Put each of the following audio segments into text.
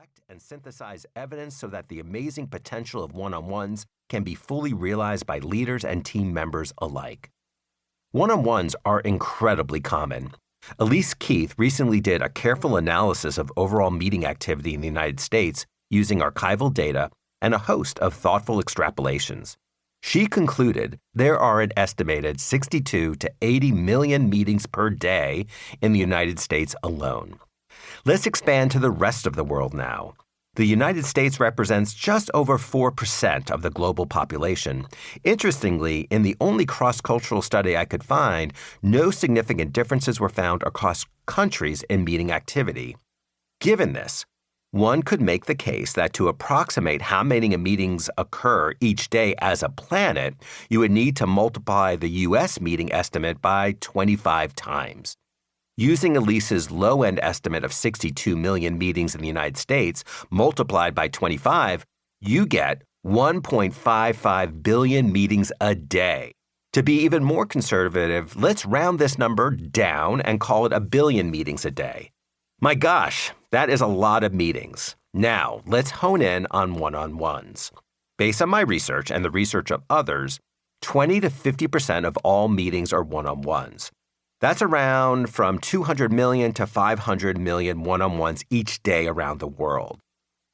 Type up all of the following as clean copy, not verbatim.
collect and synthesize evidence so that the amazing potential of one-on-ones can be fully realized by leaders and team members alike. One-on-ones are incredibly common. Elise Keith recently did a careful analysis of overall meeting activity in the United States using archival data and a host of thoughtful extrapolations. She concluded there are an estimated 62 to 80 million meetings per day in the United States alone. Let's expand to the rest of the world now. The United States represents just over 4% of the global population. Interestingly, in the only cross-cultural study I could find, no significant differences were found across countries in meeting activity. Given this, one could make the case that to approximate how many meetings occur each day as a planet, you would need to multiply the U.S. meeting estimate by 25 times. Using Elise's low-end estimate of 62 million meetings in the United States multiplied by 25, you get 1.55 billion meetings a day. To be even more conservative, let's round this number down and call it 1 billion meetings a day. My gosh, that is a lot of meetings. Now, let's hone in on one-on-ones. Based on my research and the research of others, 20 to 50% of all meetings are one-on-ones. That's around from 200 million to 500 million one-on-ones each day around the world.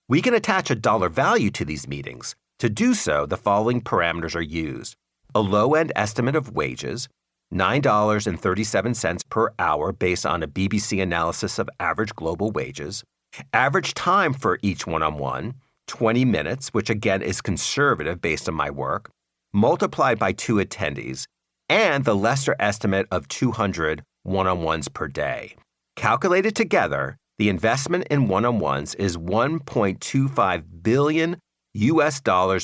We can attach a dollar value to these meetings. To do so, the following parameters are used. A low-end estimate of wages, $9.37 per hour based on a BBC analysis of average global wages. Average time for each one-on-one, 20 minutes, which again is conservative based on my work, multiplied by 2 attendees, and the lesser estimate of 200 one-on-ones per day. Calculated together, the investment in one-on-ones is $1.25 billion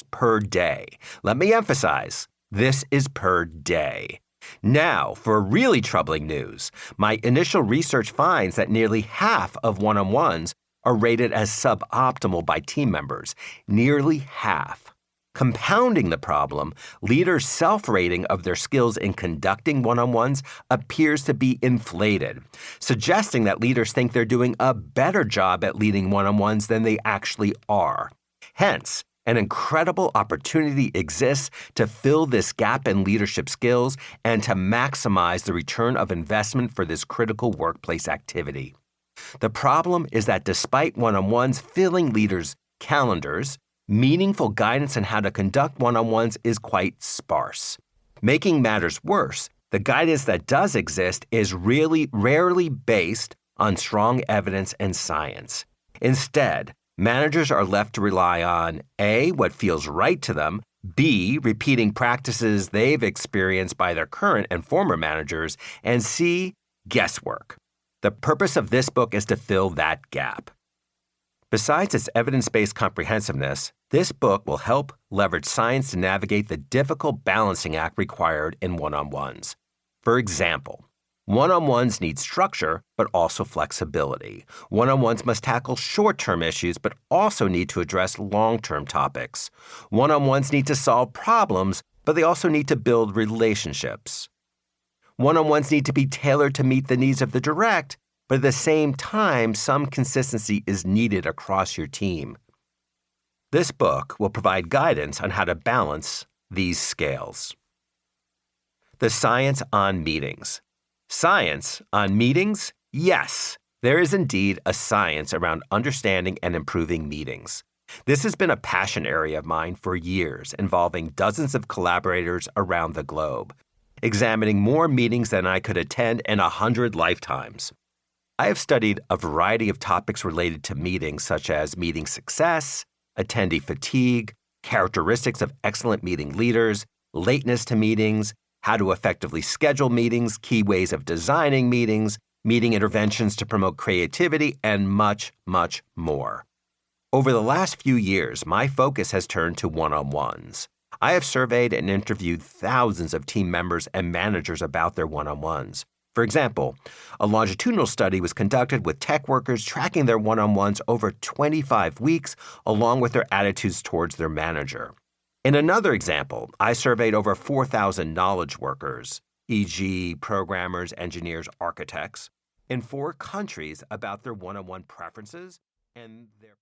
per day. Let me emphasize, this is per day. Now, for really troubling news, my initial research finds that nearly half of one-on-ones are rated as suboptimal by team members, nearly half. Compounding the problem, leaders' self-rating of their skills in conducting one-on-ones appears to be inflated, suggesting that leaders think they're doing a better job at leading one-on-ones than they actually are. Hence, an incredible opportunity exists to fill this gap in leadership skills and to maximize the return of investment for this critical workplace activity. The problem is that despite one-on-ones filling leaders' calendars, meaningful guidance on how to conduct one-on-ones is quite sparse. Making matters worse, the guidance that does exist is really rarely based on strong evidence and science. Instead, managers are left to rely on A, what feels right to them, B, repeating practices they've experienced by their current and former managers, and C, guesswork. The purpose of this book is to fill that gap. Besides its evidence-based comprehensiveness, this book will help leverage science to navigate the difficult balancing act required in one-on-ones. For example, one-on-ones need structure, but also flexibility. One-on-ones must tackle short-term issues, but also need to address long-term topics. One-on-ones need to solve problems, but they also need to build relationships. One-on-ones need to be tailored to meet the needs of the direct, but at the same time, some consistency is needed across your team. This book will provide guidance on how to balance these scales. The science on meetings. Science on meetings? Yes, there is indeed a science around understanding and improving meetings. This has been a passion area of mine for years, involving dozens of collaborators around the globe, examining more meetings than I could attend in 100 lifetimes. I have studied a variety of topics related to meetings, such as meeting success, attendee fatigue, characteristics of excellent meeting leaders, lateness to meetings, how to effectively schedule meetings, key ways of designing meetings, meeting interventions to promote creativity, and much, much more. Over the last few years, my focus has turned to one-on-ones. I have surveyed and interviewed thousands of team members and managers about their one-on-ones. For example, a longitudinal study was conducted with tech workers tracking their one-on-ones over 25 weeks, along with their attitudes towards their manager. In another example, I surveyed over 4,000 knowledge workers, e.g. programmers, engineers, architects, in 4 countries about their one-on-one preferences and their